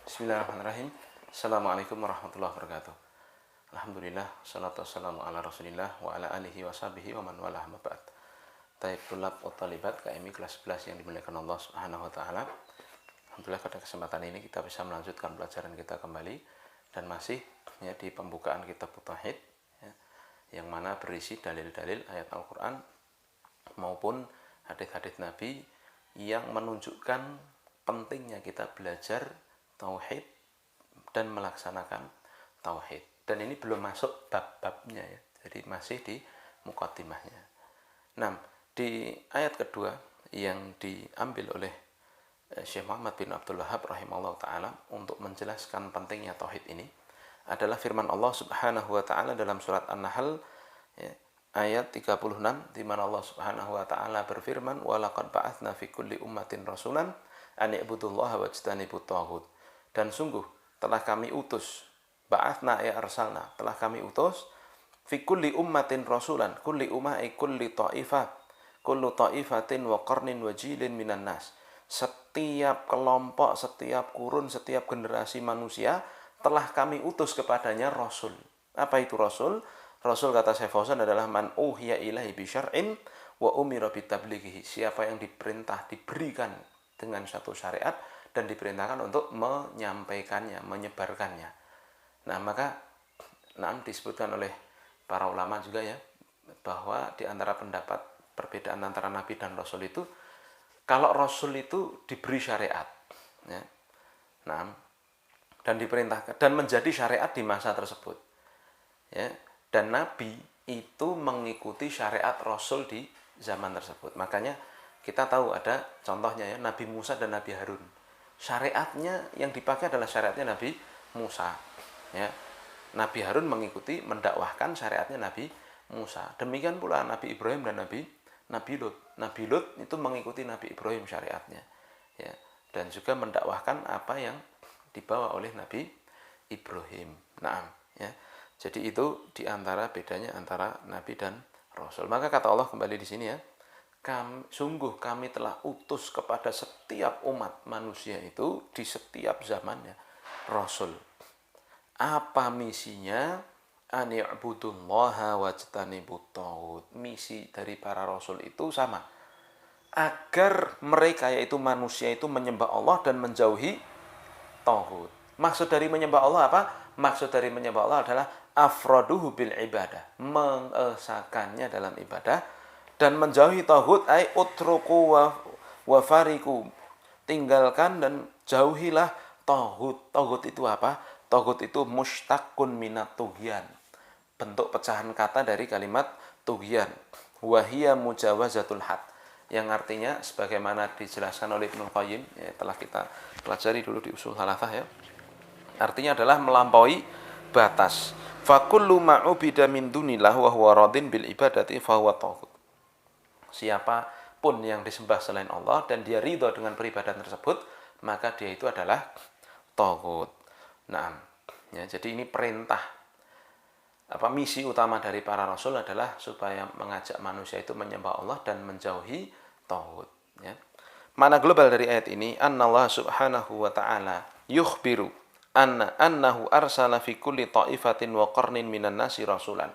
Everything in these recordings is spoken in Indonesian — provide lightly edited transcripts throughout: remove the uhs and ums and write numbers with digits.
Bismillahirrahmanirrahim. Assalamualaikum warahmatullahi wabarakatuh. Alhamdulillah, salatu wassalamu ala rasulillah wa ala alihi wa sahbihi wa man walah ma ba'd. Taib tulab wa talibat KMI kelas 11 yang dimuliakan Allah subhanahu wa ta'ala. Alhamdulillah pada kesempatan ini kita bisa melanjutkan pelajaran kita kembali. Dan masih di pembukaan kitab Tauhid, yang mana berisi dalil-dalil ayat Al-Quran maupun hadis-hadis Nabi yang menunjukkan pentingnya kita belajar tauhid dan melaksanakan tauhid. Dan ini belum masuk bab-babnya ya. Jadi masih di muqaddimahnya. Nah, di ayat kedua yang diambil oleh Syekh Muhammad bin Abdul Wahhab rahimahullah ta'ala untuk menjelaskan pentingnya tauhid ini adalah firman Allah subhanahu wa ta'ala dalam surat An-Nahl ya, ayat 36, di mana Allah subhanahu wa ta'ala berfirman, وَلَقَدْ بَعَثْنَا فِي كُلِّ أُمَّةٍ رَسُولًا أَنِ اعْبُدُوا اللَّهَ وَاجْتَنِبُوا الطَّاغُوتَ. Dan sungguh telah kami utus, ba'athna ya arsalna, telah kami utus, fi kulli ummatin rasulan, kulli ummah kulli ta'ifah, kullu ta'ifatin wa qarnin wa jilin minan nas. Setiap kelompok, setiap kurun, setiap generasi manusia telah kami utus kepadanya rasul. Apa itu rasul? Rasul kata Syekh Fauzan adalah man uhiya ilahi bi syar'in wa umira bi tablighihi. Siapa yang diperintah, diberikan dengan satu syariat dan diperintahkan untuk menyampaikannya, menyebarkannya. Nah, maka disebutkan oleh para ulama juga ya, bahwa di antara pendapat perbedaan antara Nabi dan Rasul itu, kalau Rasul itu diberi syariat, ya, dan diperintahkan dan menjadi syariat di masa tersebut, ya, dan Nabi itu mengikuti syariat Rasul di zaman tersebut. Makanya kita tahu ada contohnya ya, Nabi Musa dan Nabi Harun. Syariatnya yang dipakai adalah syariatnya Nabi Musa, ya. Nabi Harun mengikuti, mendakwahkan syariatnya Nabi Musa. Demikian pula Nabi Ibrahim dan Nabi Lut. Nabi Lut itu mengikuti Nabi Ibrahim syariatnya, ya, dan juga mendakwahkan apa yang dibawa oleh Nabi Ibrahim. Nah, ya. Jadi itu diantara bedanya antara Nabi dan Rasul. Maka kata Allah kembali di sini ya, sungguh kami telah utus kepada setiap umat manusia itu di setiap zamannya Rasul. Apa misinya? An i'budullaha wajtanibut taghut. Misi dari para Rasul itu sama, agar mereka yaitu manusia itu menyembah Allah dan menjauhi taghut. Maksud dari menyembah Allah apa? Maksud dari menyembah Allah adalah afraduhu bil ibadah, mengesakannya dalam ibadah, dan menjauhi taghut ay utruku wa fariku, tinggalkan dan jauhilah taghut. Taghut itu apa? Taghut itu mushtaqun minat tughyan, bentuk pecahan kata dari kalimat tughyan. Wa hiya mujawazatul had, yang artinya sebagaimana dijelaskan oleh Ibnu Qayyim, ya, telah kita pelajari dulu di usul thalathah ya. Artinya adalah melampaui batas. Fa kullu ma'ubida min dunillah wa huwa radin bil ibadati fa huwa taghut. Siapapun yang disembah selain Allah dan dia ridho dengan peribadahan tersebut, maka dia itu adalah taghut. Nah, ya, jadi ini perintah, misi utama dari para rasul adalah supaya mengajak manusia itu menyembah Allah dan menjauhi taghut, ya. Makna global dari ayat ini, annallahu subhanahu wa ta'ala yukhbiru annahu arsala fi kulli ta'ifatin wa qarnin minan nasi rasulan.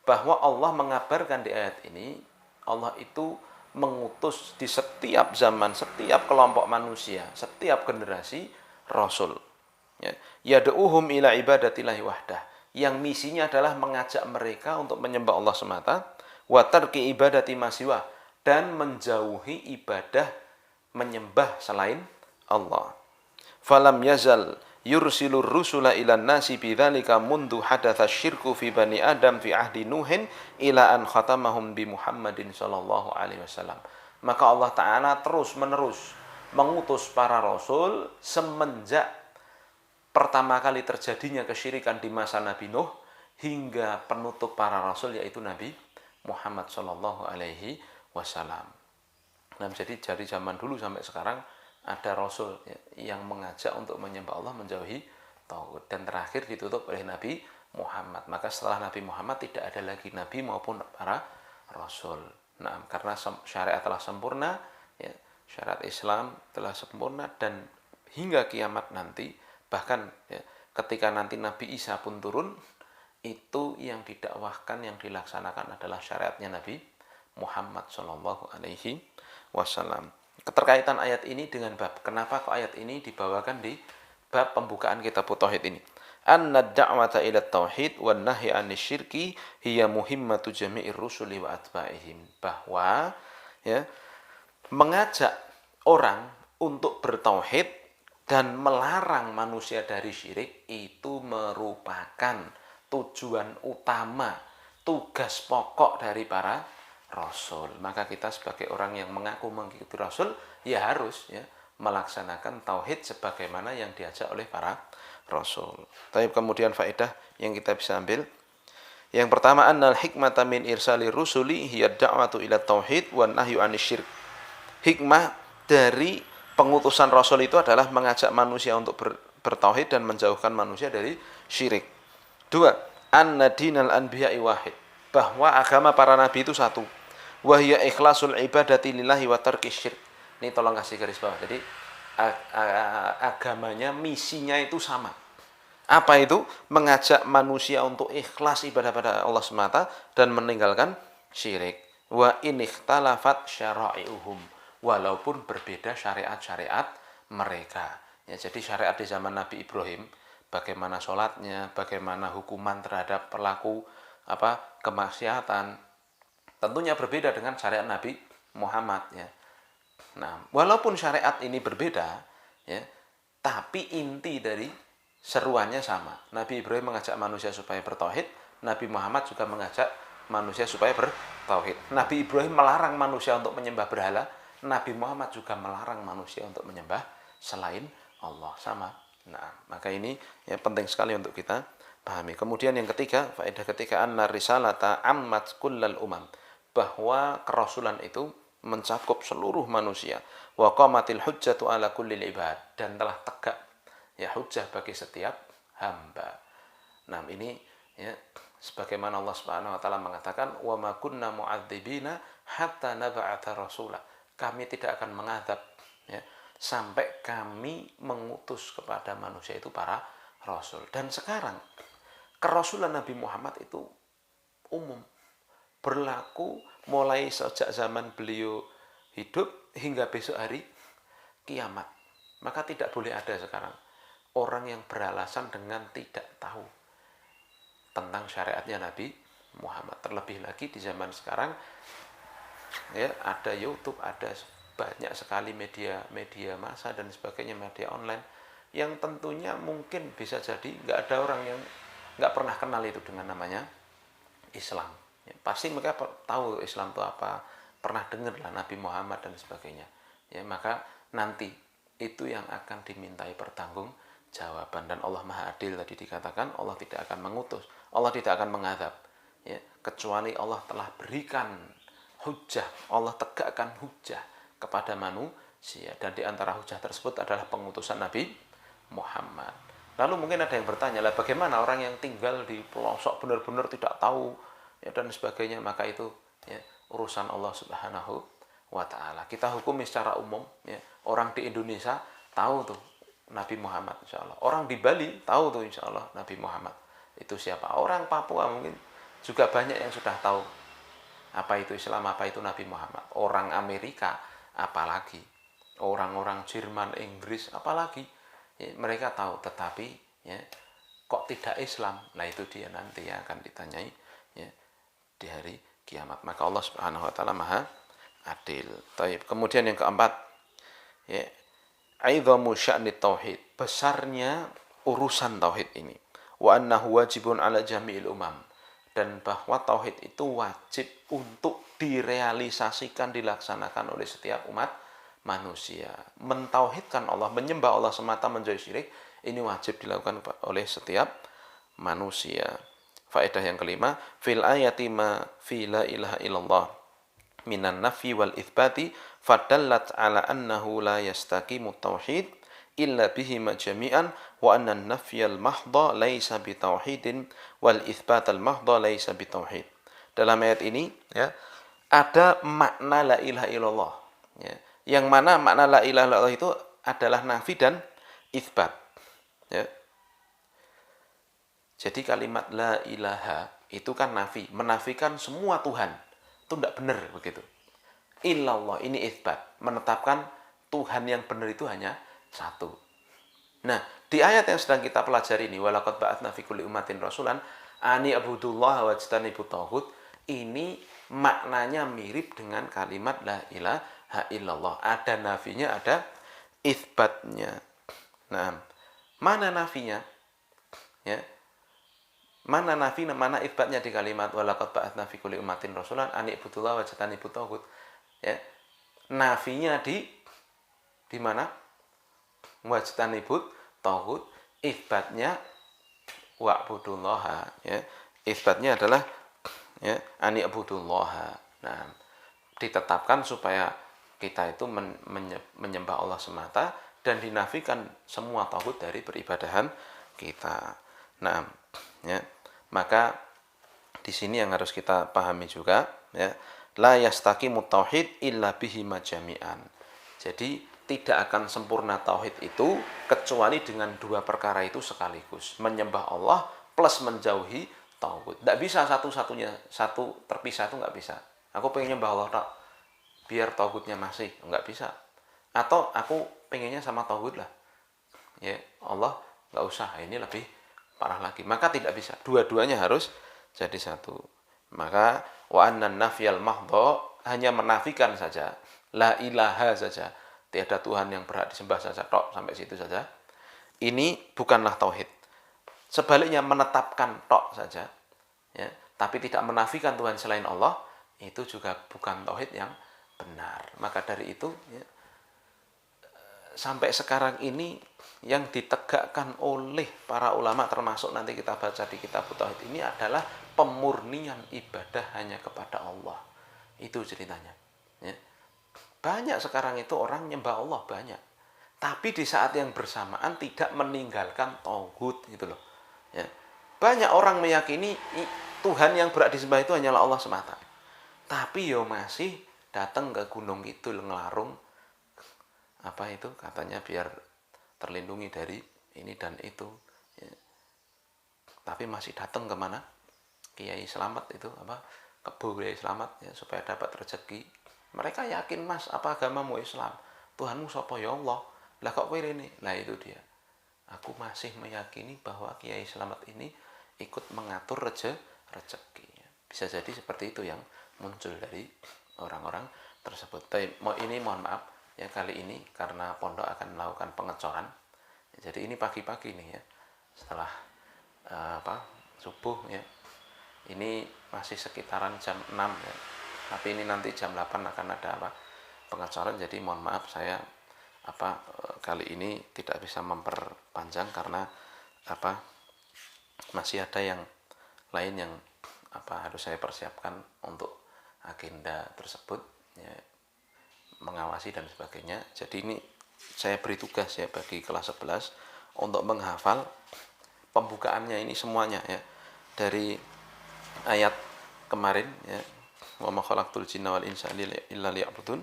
Bahwa Allah mengabarkan di ayat ini, Allah itu mengutus di setiap zaman, setiap kelompok manusia, setiap generasi rasul. Ya, yad'uhum ila ibadatillahi wahdah, yang misinya adalah mengajak mereka untuk menyembah Allah semata, wa tarki ibadati masiwa, dan menjauhi ibadah menyembah selain Allah. Falam yazal yursilur rusula ilan nasi bidzalika mundu hadatsa syirku fi bani adam fi ahdi nuhin ila an khatamahum bi Muhammadin sallallahu alaihi wasallam. Maka Allah Ta'ala terus menerus mengutus para rasul semenjak pertama kali terjadinya kesyirikan di masa Nabi Nuh hingga penutup para rasul yaitu Nabi Muhammad sallallahu alaihi wasallam. Nah, jadi dari zaman dulu sampai sekarang ada rasul yang mengajak untuk menyembah Allah, menjauhi taghut, dan terakhir ditutup oleh Nabi Muhammad. Maka setelah Nabi Muhammad tidak ada lagi nabi maupun para rasul. Nah, karena syariat telah sempurna, ya, syariat Islam telah sempurna, dan hingga kiamat nanti Bahkan ya, ketika nanti Nabi Isa pun turun, itu yang didakwahkan, yang dilaksanakan adalah syariatnya Nabi Muhammad Shallallahu Alaihi Wasallam. Keterkaitan ayat ini dengan bab, kenapa kok ayat ini dibawakan di bab pembukaan kitab tauhid ini? Anna da'wata ila tauhid wan nahyi anisyirki hiya muhimmatu jami'ir rusuli wa atba'ihim. Bahwa ya, mengajak orang untuk bertauhid dan melarang manusia dari syirik itu merupakan tujuan utama, tugas pokok dari para Rasul. Maka kita sebagai orang yang mengaku mengikuti Rasul, ya harus ya melaksanakan tauhid sebagaimana yang diajak oleh para Rasul. Tapi kemudian faedah yang kita bisa ambil, yang pertama, annal hikmata min irsali rusuli hiya da'watu ila tauhid wan nahyu anisyirk. Hikmah dari pengutusan Rasul itu adalah mengajak manusia untuk bertauhid dan menjauhkan manusia dari syirik. Dua, anna dinal anbiya'i wahid, bahwa agama para nabi itu satu. Wa hiya ikhlasul ibadati lillahi wa tarki syirk. Ini tolong kasih garis bawah. Jadi agamanya, misinya itu sama. Apa itu? Mengajak manusia untuk ikhlas ibadah pada Allah semata dan meninggalkan syirik. Wa in ikhtalafat syara'i'uhum, walaupun berbeda syariat-syariat mereka. Ya, jadi syariat di zaman Nabi Ibrahim, bagaimana sholatnya, bagaimana hukuman terhadap pelaku kemaksiatan, tentunya berbeda dengan syariat Nabi Muhammad ya. Nah, walaupun syariat ini berbeda ya, tapi inti dari seruannya sama. Nabi Ibrahim mengajak manusia supaya bertauhid, Nabi Muhammad juga mengajak manusia supaya bertauhid. Nabi Ibrahim melarang manusia untuk menyembah berhala, Nabi Muhammad juga melarang manusia untuk menyembah selain Allah, sama. Nah, maka ini ya penting sekali untuk kita pahami. Kemudian yang ketiga, faedah ketiga, anna risalata ammat kullal umam, bahwa kerasulan itu mencakup seluruh manusia. Wa qamatil hujjatu ala kullil ibad, dan telah tegak ya hujjah bagi setiap hamba. Nah, ini ya sebagaimana Allah Subhanahu wa taala mengatakan, wa ma kunna mu'adzibina hatta nab'atha rasula. Kami tidak akan mengadab ya sampai kami mengutus kepada manusia itu para rasul. Dan sekarang kerasulan Nabi Muhammad itu umum, berlaku mulai sejak zaman beliau hidup hingga besok hari kiamat. Maka tidak boleh ada sekarang orang yang beralasan dengan tidak tahu tentang syariatnya Nabi Muhammad. Terlebih lagi di zaman sekarang ya, ada YouTube, ada banyak sekali media massa dan sebagainya, media online, yang tentunya mungkin bisa jadi nggak ada orang yang nggak pernah kenal itu dengan namanya Islam ya, pasti mereka tahu Islam itu apa, pernah dengar lah Nabi Muhammad dan sebagainya ya. Maka nanti itu yang akan dimintai pertanggung jawaban, dan Allah Maha Adil. Tadi dikatakan Allah tidak akan mengutus, Allah tidak akan mengadab ya, kecuali Allah telah berikan hujjah, Allah tegakkan hujjah kepada manusia, dan di antara hujjah tersebut adalah pengutusan Nabi Muhammad. Lalu mungkin ada yang bertanya, lah bagaimana orang yang tinggal di pelosok benar-benar tidak tahu ya dan sebagainya? Maka itu ya urusan Allah Subhanahu wa taala. Kita hukumi secara umum ya. Orang di Indonesia tahu tuh Nabi Muhammad insyaallah. Orang di Bali tahu tuh insyaallah Nabi Muhammad itu siapa. Orang Papua mungkin juga banyak yang sudah tahu apa itu Islam, apa itu Nabi Muhammad. Orang Amerika apalagi, orang-orang Jerman, Inggris apalagi ya, mereka tahu, tetapi ya kok tidak Islam. Nah, itu dia nanti yang akan ditanyai ya di hari kiamat. Maka Allah Subhanahu wa taala Maha Adil. Taib. Kemudian yang keempat ya, aidhamu sya'ni tauhid, besarnya urusan tauhid ini. Wa annahu wajibun ala jami'il umam, dan bahwa tauhid itu wajib untuk direalisasikan, dilaksanakan oleh setiap umat manusia. Mentauhidkan Allah, menyembah Allah semata, menjauhi syirik, ini wajib dilakukan oleh setiap manusia. Faedah yang kelima, fil ayati ma fi la ilaha illallah minan nafi wal itsbati fadallat ala annahu la yastaqimu tauhid illa bihima jami'an wa anna an-nafyal mahdha laisa bitauhidin wal itsbatal mahdha laisa bitauhid. Dalam ayat ini ya ada makna la ilaha illallah ya, yang mana makna la ilaha illallah itu adalah nafi dan itsbat. Ya. Jadi kalimat la ilaha itu kan nafi, menafikan semua Tuhan. Itu tidak benar begitu. Illallah ini isbat, menetapkan Tuhan yang benar itu hanya satu. Nah, di ayat yang sedang kita pelajari ini, walaqad ba'atsna fi kulli ummatin rasulan ani abudullah wajtanibut taghut, ini maknanya mirip dengan kalimat la ilaha illallah. Ada nafinya, ada isbatnya. Nah, mana nafinya? Ya. Mana nafi, mana isbatnya di kalimat walaqad ba'atsna fi kulli ummatin rasulan ani abudullah wajtanibut taghut. Ya. Nafinya di mana? Wajtanibut taghut, isbatnya wa'budullaha, ya. Isbatnya adalah ya ani abudullaha. Nah, ditetapkan supaya kita itu menyembah Allah semata dan dinafikan semua taghut dari peribadahan kita. Nah, ya. Maka di sini yang harus kita pahami juga, ya, la yastaqimu tauhid illa bihi majami'an. Jadi tidak akan sempurna tauhid itu kecuali dengan dua perkara itu sekaligus, menyembah Allah plus menjauhi tauhid. Tidak bisa satu-satunya, satu terpisah itu nggak bisa. Aku pengen nyembah Allah tak, biar tauhidnya masih, nggak bisa. Atau aku pengennya sama tauhid lah, ya Allah nggak usah, ini lebih parah lagi. Maka tidak bisa, dua-duanya harus jadi satu. Maka wa annan nafyal mahdho, hanya menafikan saja, la ilaha saja, tiada Tuhan yang berhak disembah saja, tok, sampai situ saja, ini bukanlah tauhid. Sebaliknya menetapkan tok saja, ya, tapi tidak menafikan Tuhan selain Allah, itu juga bukan tauhid yang benar. Maka dari itu, ya, sampai sekarang ini yang ditegakkan oleh para ulama, termasuk nanti kita baca di kitab tauhid ini, adalah pemurnian ibadah hanya kepada Allah. Itu ceritanya, ya. Banyak sekarang itu orang nyembah Allah banyak, tapi di saat yang bersamaan tidak meninggalkan tauhid, gitu loh, ya. Banyak orang meyakini Tuhan yang berhak disembah itu hanyalah Allah semata, tapi yo masih datang ke Gunung Kidul ngelarung apa itu katanya biar terlindungi dari ini dan itu, ya. Tapi masih datang kemana? Kiai Slamet itu apa, Kebo Kiai Slamet, ya, supaya dapat rezeki. Mereka yakin, mas, apa agamamu Islam, Tuhanmu sapa ya Allah, lah kok kowe rene. Lah itu dia, aku masih meyakini bahwa Kiai Slamet ini ikut mengatur rezeki. Bisa jadi seperti itu yang muncul dari orang-orang tersebut. Ini mohon maaf, ya, kali ini karena pondok akan melakukan pengecoran, jadi ini pagi-pagi nih, ya, setelah subuh, ya, ini masih sekitaran jam 6, ya, tapi ini nanti jam 8 akan ada pengecoran. Jadi mohon maaf, saya kali ini tidak bisa memperpanjang karena masih ada yang lain yang harus saya persiapkan untuk agenda tersebut, ya, mengawasi dan sebagainya. Jadi ini saya beri tugas, ya, bagi kelas 11 untuk menghafal pembukaannya ini semuanya, ya, dari ayat kemarin, ya, wa ma khalaqtul jinna wal insa illa liya'budun,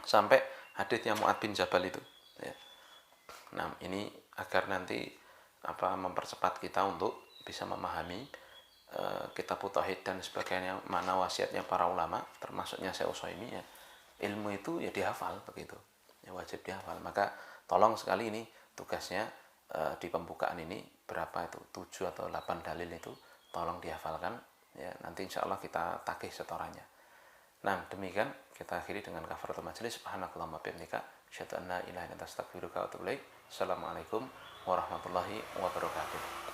sampai haditsnya Mu'adz bin Jabal itu, ya. Nah, ini agar nanti mempercepat kita untuk bisa memahami kitab tauhid dan sebagainya, mana wasiatnya para ulama, termasuknya Syekh Utsaimin, ya. Ilmu itu ya dihafal begitu, ya, wajib dihafal. Maka tolong sekali ini tugasnya di pembukaan ini berapa itu, 7 atau 8 dalil itu tolong dihafalkan, ya, nanti insya Allah kita tagih setorannya. Nah, demikian kita akhiri dengan kafaratul majelis. Subhanakallahumma bihamdika asyhadu an la ilaha illa anta astaghfiruka wa atubu ilaik. Assalamualaikum warahmatullahi wabarakatuh.